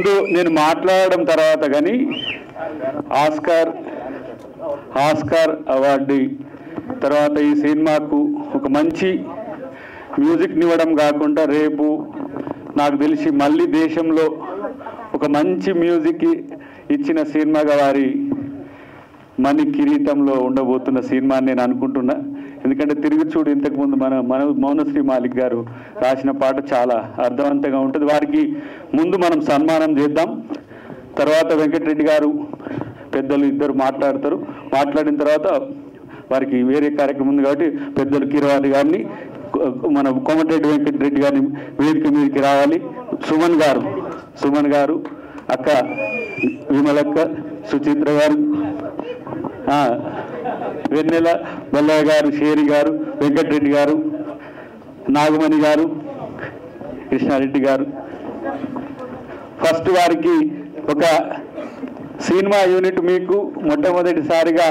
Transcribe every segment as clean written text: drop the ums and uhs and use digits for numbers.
ముందు నేను మాట్లాడడం తర్వాత కానీ ఆస్కార్ అవార్డు తర్వాత ఈ సినిమాకు ఒక మంచి మ్యూజిక్ని ఇవ్వడం కాకుండా రేపు నాకు తెలిసి మళ్ళీ దేశంలో ఒక మంచి మ్యూజిక్ ఇచ్చిన సినిమాగా వారి మణి కిరీటంలో ఉండబోతున్న సినిమా నేను అనుకుంటున్నా. ఎందుకంటే తిరిగి చూడు ఇంతకుముందు మన మౌనశ్రీ మాలిక్ గారు రాసిన పాట చాలా అర్థవంతంగా ఉంటుంది. వారికి ముందు మనం సన్మానం చేద్దాం. తర్వాత వెంకటరెడ్డి గారు పెద్దలు ఇద్దరు మాట్లాడతారు. మాట్లాడిన తర్వాత వారికి వేరే కార్యక్రమం ఉంది కాబట్టి పెద్దలు కీరవాణి గారిని మన కోమటిరెడ్డి వెంకటరెడ్డి గారిని వేదిక మీదకి రావాలి. సుమన్ గారు అక్క విమలక్క, సుచిత్ర గారు, వెన్నెల బల్లయ్య గారు, షేరి గారు, వెంకటరెడ్డి గారు, నాగమణి గారు, కృష్ణారెడ్డి గారు. ఫస్ట్ వారికి ఒక సినిమా యూనిట్ మీకు మొట్టమొదటిసారిగా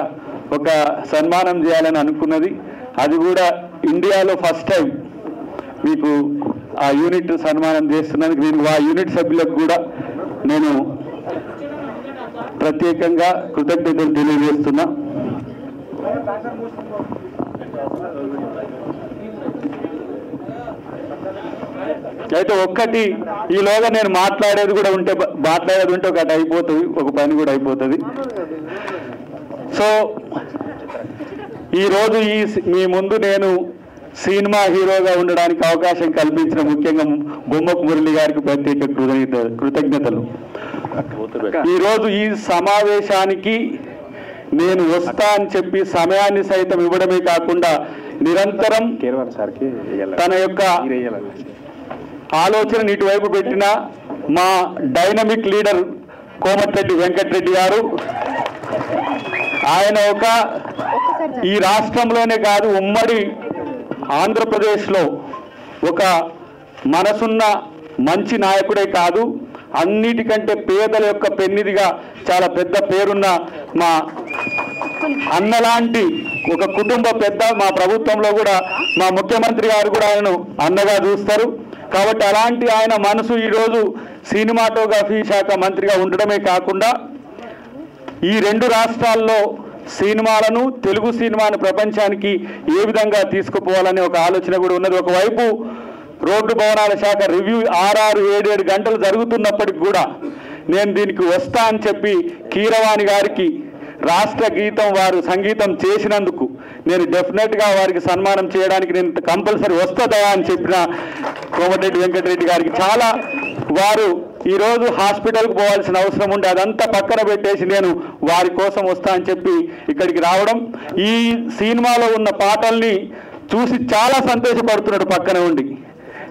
ఒక సన్మానం చేయాలని అనుకున్నది. అది కూడా ఇండియాలో ఫస్ట్ టైం మీకు ఆ యూనిట్ సన్మానం చేస్తున్నందుకు నేను ఆ యూనిట్ సభ్యులకు కూడా నేను ప్రత్యేకంగా కృతజ్ఞతలు తెలియజేస్తున్నా. అయితే ఒక్కటి ఈలోగా నేను మాట్లాడేది ఉంటే ఒకటి అయిపోతుంది, ఒక పని కూడా అయిపోతుంది. సో ఈరోజు మీ ముందు నేను సినిమా హీరోగా ఉండడానికి అవకాశం కల్పించిన ముఖ్యంగా బొమ్మకు మురళి గారికి ప్రత్యేక కృతజ్ఞతలు. ఈరోజు ఈ సమావేశానికి నేను వస్తా అని చెప్పి సమయాన్ని సైతం ఇవ్వడమే కాకుండా నిరంతరం తన యొక్క ఆలోచన ఇటువైపు పెట్టిన మా డైనమిక్ లీడర్ కోమటిరెడ్డి వెంకటరెడ్డి గారు, ఆయన ఈ రాష్ట్రంలోనే కాదు ఉమ్మడి ఆంధ్రప్రదేశ్లో ఒక మనసున్న మంచి నాయకుడే కాదు, అన్నిటికంటే పేదల యొక్క పెన్నిదిగా చాలా పెద్ద పేరున్న మా అన్నలాంటి ఒక కుటుంబ పెద్ద. మా ప్రభుత్వంలో కూడా మా ముఖ్యమంత్రి గారు కూడా ఆయనను అన్నగా చూస్తారు. కాబట్టి అలాంటి ఆయన మనసు ఈరోజు సినిమాటోగ్రఫీ శాఖ మంత్రిగా ఉండడమే కాకుండా ఈ రెండు రాష్ట్రాల్లో సినిమాలను, తెలుగు సినిమాను ప్రపంచానికి ఏ విధంగా తీసుకుపోవాలనే ఒక ఆలోచన కూడా ఉన్నది. ఒకవైపు రోడ్డు భవనాల శాఖ రివ్యూ 6-7 గంటలు జరుగుతున్నప్పటికి కూడా నేను దీనికి వస్తా అని చెప్పి కీరవాణి గారికి రాష్ట్ర గీతం వారు సంగీతం చేసినందుకు నేను డెఫినెట్గా వారికి సన్మానం చేయడానికి నేను కంపల్సరీ వస్తుందా అని చెప్పిన కోమటిరెడ్డి వెంకటరెడ్డి గారికి చాలా వారు ఈరోజు హాస్పిటల్కి పోవాల్సిన అవసరం ఉండే అదంతా పక్కన పెట్టేసి నేను వారి కోసం వస్తా అని చెప్పి ఇక్కడికి రావడం, ఈ సినిమాలో ఉన్న పాటల్ని చూసి చాలా సంతోషపడుతున్నాడు పక్కన ఉండి.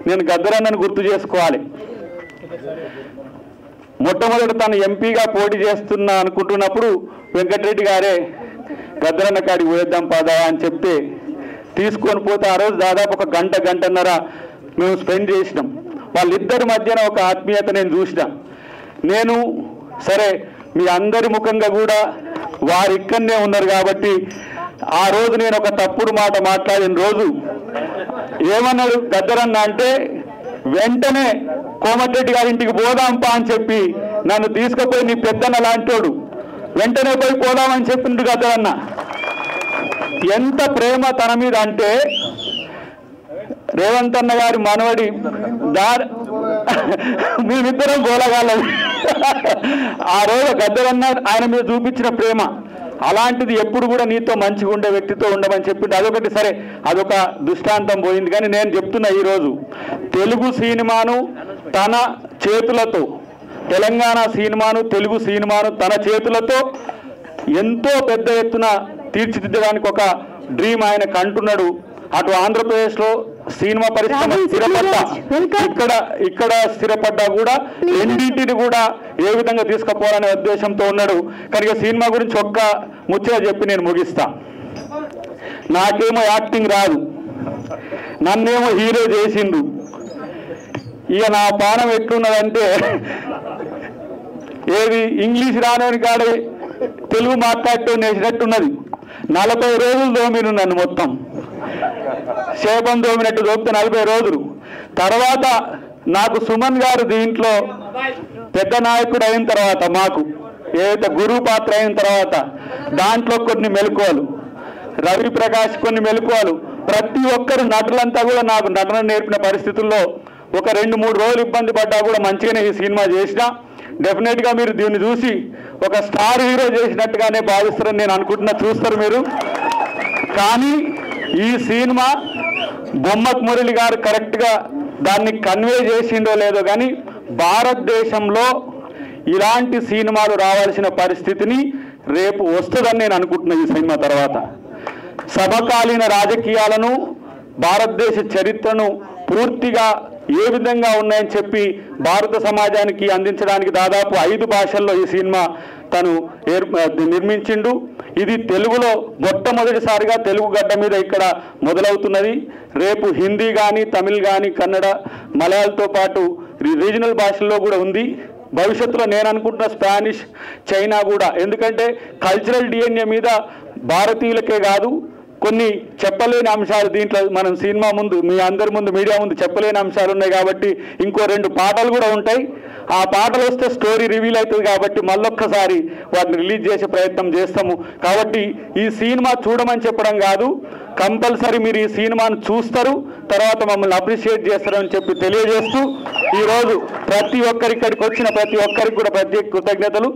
నేను గద్దరన్నను గుర్తు చేసుకోవాలి. మొట్టమొదటి తను ఎంపీగా పోటీ చేస్తున్నా అనుకుంటున్నప్పుడు వెంకటరెడ్డి గారే గద్దరన్న కాడికి పోయేద్దాం పదా అని చెప్తే తీసుకొని పోతే ఆ రోజు దాదాపు ఒక గంటన్నర మేము స్పెండ్ చేసినాం. వాళ్ళిద్దరి మధ్యన ఒక ఆత్మీయత నేను చూసినా. నేను సరే మీ అందరి ముఖంగా కూడా వారు ఇక్కడనే ఉన్నారు కాబట్టి ఆ రోజు నేను ఒక తప్పుడు మాట మాట్లాడిన రోజు ఏమన్నాడు గద్దరన్న అంటే, వెంటనే కోమటిరెడ్డి గారి ఇంటికి పోదాంపా అని చెప్పి నన్ను తీసుకుపోయి నీ పెద్దన్న లాంటోడు వెంటనే పోయి పోదామని చెప్పిండు గద్దరన్న. ఎంత ప్రేమ తన మీద అంటే రేవంత్ అన్న గారి మనవడి మేమిద్దరం గోలగాలం. ఆ రోజు గద్దరన్న ఆయన మీద చూపించిన ప్రేమ అలాంటిది ఎప్పుడు కూడా నీతో మంచిగా ఉండే వ్యక్తితో ఉండమని చెప్పిండు. అదొకటి సరే, అదొక దృష్టాంతం పోయింది. కానీ నేను చెప్తున్నా ఈరోజు తెలుగు సినిమాను తన చేతులతో, తెలంగాణ సినిమాను, తెలుగు సినిమాను తన చేతులతో ఎంతో పెద్ద ఎత్తున తీర్చిదిద్దడానికి ఒక డ్రీమ్ ఆయన కంటున్నాడు. అటు ఆంధ్రప్రదేశ్లో సినిమా పరిశ్రమ స్థిరపడ్డా, ఇక్కడ స్థిరపడ్డా కూడా రెండింటిని కూడా ఏ విధంగా తీసుకుపోవాలనే ఉద్దేశంతో ఉన్నాడు. కనుక సినిమా గురించి ఒక్క ముచ్చట చెప్పి నేను ముగిస్తా. నాకేమో యాక్టింగ్ రాదు, నన్నేమో హీరో చేసిండు. ఇక నా పానం ఎట్లున్నదంటే ఏది ఇంగ్లీష్ రానని కాడే తెలుగు మాట్లాడుతూ నేసినట్టున్నది. 40 రోజులు దోమిను నన్ను మొత్తం శేపం దోమినట్టు దోపితే 40 రోజులు తర్వాత నాకు సుమన్ గారు దీంట్లో పెద్ద నాయకుడు అయిన తర్వాత మాకు ఏదైతే గురువు పాత్ర అయిన తర్వాత దాంట్లో కొన్ని మెలకువలు, రవి ప్రకాష్ కొన్ని మెలకువలు, ప్రతి ఒక్కరు నటులంతా కూడా నాకు నటన నేర్పిన పరిస్థితుల్లో ఒక 2-3 రోజులు ఇబ్బంది పడ్డా కూడా మంచిగానే ఈ సినిమా చేసినా. డెఫినెట్గా మీరు దీన్ని చూసి ఒక స్టార్ హీరో చేసినట్టుగానే భావిస్తారని నేను అనుకుంటున్నా, చూస్తారు మీరు. కానీ ఈ సినిమా బొమ్మక్ మురళి గారు కరెక్ట్గా దాన్ని కన్వే చేసిండో లేదో కానీ భారతదేశంలో ఇలాంటి సినిమాలు రావాల్సిన పరిస్థితిని రేపు వస్తుందని నేను అనుకుంటున్నా. ఈ సినిమా తర్వాత సమకాలీన రాజకీయాలను, భారతదేశ చరిత్రను పూర్తిగా ఏ విధంగా ఉన్నాయని చెప్పి భారత సమాజానికి అందించడానికి దాదాపు 5 భాషల్లో ఈ సినిమా తను నిర్మించిండు. ఇది తెలుగులో మొట్టమొదటిసారిగా తెలుగు గడ్డ మీద ఇక్కడ మొదలవుతున్నది. రేపు హిందీ కానీ, తమిళ్ కానీ, కన్నడ, మలయాళంతో పాటు రీజనల్ భాషల్లో కూడా ఉంది. భవిష్యత్తులో నేను అనుకుంటున్న స్పానిష్, చైనా కూడా. ఎందుకంటే కల్చరల్ డిఎన్ఏ మీద భారతీయులకే కాదు కొన్ని చెప్పలేని అంశాలు దీంట్లో మనం సినిమా ముందు మీ అందరి ముందు మీడియా ముందు చెప్పలేని అంశాలు ఉన్నాయి కాబట్టి ఇంకో 2 పాటలు కూడా ఉంటాయి. ఆ పాటలు వస్తే స్టోరీ రివీల్ అవుతుంది కాబట్టి మళ్ళొక్కసారి వాటిని రిలీజ్ చేసే ప్రయత్నం చేస్తాము. కాబట్టి ఈ సినిమా చూడమని చెప్పడం కాదు, కంపల్సరీ మీరు ఈ సినిమాను చూస్తారు, తర్వాత మమ్మల్ని అప్రిషియేట్ చేస్తారని చెప్పి తెలియజేస్తూ ఈరోజు ప్రతి ఒక్కరి ఇక్కడికి వచ్చిన ప్రతి ఒక్కరికి కూడా ప్రత్యేక కృతజ్ఞతలు.